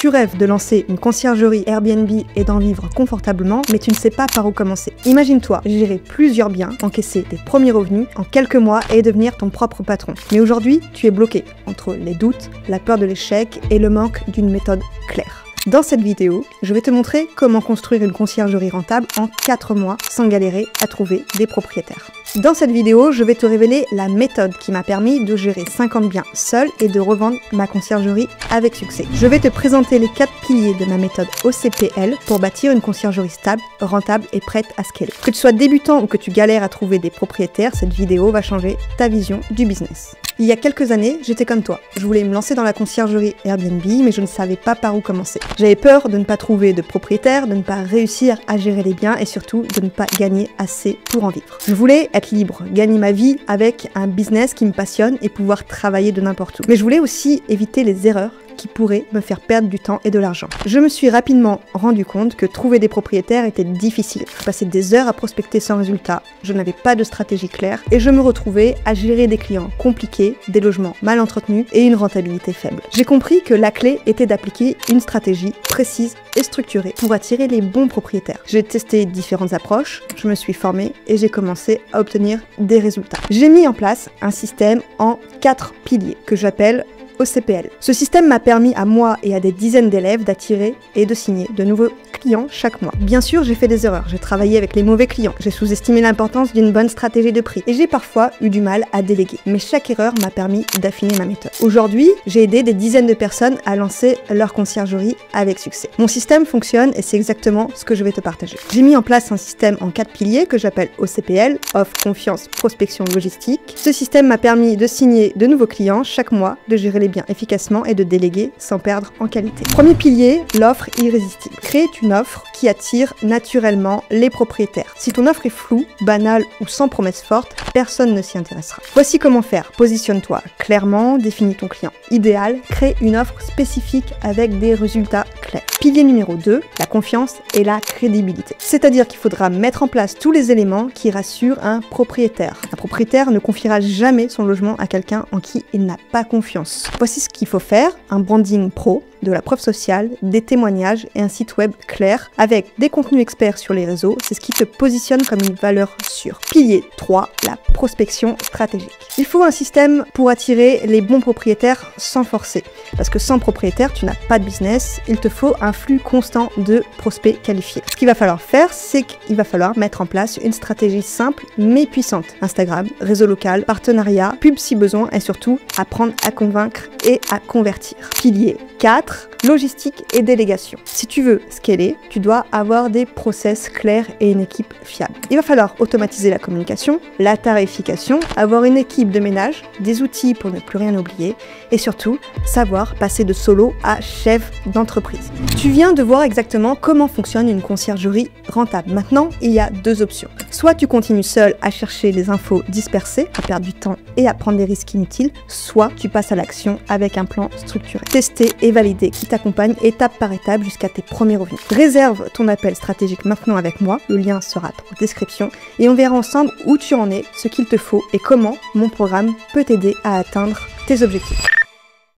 Tu rêves de lancer une conciergerie Airbnb et d'en vivre confortablement, mais tu ne sais pas par où commencer. Imagine-toi gérer plusieurs biens, encaisser tes premiers revenus en quelques mois et devenir ton propre patron. Mais aujourd'hui, tu es bloqué entre les doutes, la peur de l'échec et le manque d'une méthode claire. Dans cette vidéo, je vais te montrer comment construire une conciergerie rentable en 4 mois sans galérer à trouver des propriétaires. Dans cette vidéo, je vais te révéler la méthode qui m'a permis de gérer 50 biens seul et de revendre ma conciergerie avec succès. Je vais te présenter les 4 piliers de ma méthode OCPL pour bâtir une conciergerie stable, rentable et prête à scaler. Que tu sois débutant ou que tu galères à trouver des propriétaires, cette vidéo va changer ta vision du business. Il y a quelques années, j'étais comme toi. Je voulais me lancer dans la conciergerie Airbnb, mais je ne savais pas par où commencer. J'avais peur de ne pas trouver de propriétaires, de ne pas réussir à gérer les biens et surtout de ne pas gagner assez pour en vivre. Je voulais être libre, gagner ma vie avec un business qui me passionne et pouvoir travailler de n'importe où. Mais je voulais aussi éviter les erreurs qui pourraient me faire perdre du temps et de l'argent. Je me suis rapidement rendu compte que trouver des propriétaires était difficile. Je passais des heures à prospecter sans résultat, je n'avais pas de stratégie claire et je me retrouvais à gérer des clients compliqués, des logements mal entretenus et une rentabilité faible. J'ai compris que la clé était d'appliquer une stratégie précise et structurée pour attirer les bons propriétaires. J'ai testé différentes approches, je me suis formée et j'ai commencé à obtenir des résultats. J'ai mis en place un système en 4 piliers que j'appelle OCPL. Ce système m'a permis à moi et à des dizaines d'élèves d'attirer et de signer de nouveaux clients chaque mois. Bien sûr, j'ai fait des erreurs, j'ai travaillé avec les mauvais clients, j'ai sous-estimé l'importance d'une bonne stratégie de prix et j'ai parfois eu du mal à déléguer. Mais chaque erreur m'a permis d'affiner ma méthode. Aujourd'hui, j'ai aidé des dizaines de personnes à lancer leur conciergerie avec succès. Mon système fonctionne et c'est exactement ce que je vais te partager. J'ai mis en place un système en 4 piliers que j'appelle OCPL, offre, confiance, prospection, logistique. Ce système m'a permis de signer de nouveaux clients chaque mois, de gérer les biens efficacement et de déléguer sans perdre en qualité. Premier pilier, l'offre irrésistible. Crée une offre qui attire naturellement les propriétaires. Si ton offre est floue, banale ou sans promesse forte, personne ne s'y intéressera. Voici comment faire. Positionne-toi clairement, définis ton client idéal, crée une offre spécifique avec des résultats clairs. Pilier numéro 2, la confiance et la crédibilité. C'est-à-dire qu'il faudra mettre en place tous les éléments qui rassurent un propriétaire. Un propriétaire ne confiera jamais son logement à quelqu'un en qui il n'a pas confiance. Voici ce qu'il faut faire, un branding pro, de la preuve sociale, des témoignages et un site web clair avec des contenus experts sur les réseaux, c'est ce qui te positionne comme une valeur sûre. Pilier 3, la prospection stratégique. Il faut un système pour attirer les bons propriétaires sans forcer. Parce que sans propriétaire, tu n'as pas de business, il te faut un flux constant de prospects qualifiés. Ce qu'il va falloir faire, c'est qu'il va falloir mettre en place une stratégie simple mais puissante. Instagram, réseau local, partenariat, pub si besoin et surtout apprendre à convaincre et à convertir. Pilier 4, logistique et délégation. Si tu veux scaler, tu dois avoir des process clairs et une équipe fiable. Il va falloir automatiser la communication, la tarification, avoir une équipe de ménage, des outils pour ne plus rien oublier et surtout savoir passer de solo à chef d'entreprise. Tu viens de voir exactement comment fonctionne une conciergerie rentable. Maintenant, il y a 2 options. Soit tu continues seul à chercher les infos dispersées, à perdre du temps et à prendre des risques inutiles, soit tu passes à l'action avec un plan structuré. Tester et valider qui t'accompagne étape par étape jusqu'à tes premiers revenus. Réserve ton appel stratégique maintenant avec moi, le lien sera en description et on verra ensemble où tu en es, ce qu'il te faut et comment mon programme peut t'aider à atteindre tes objectifs.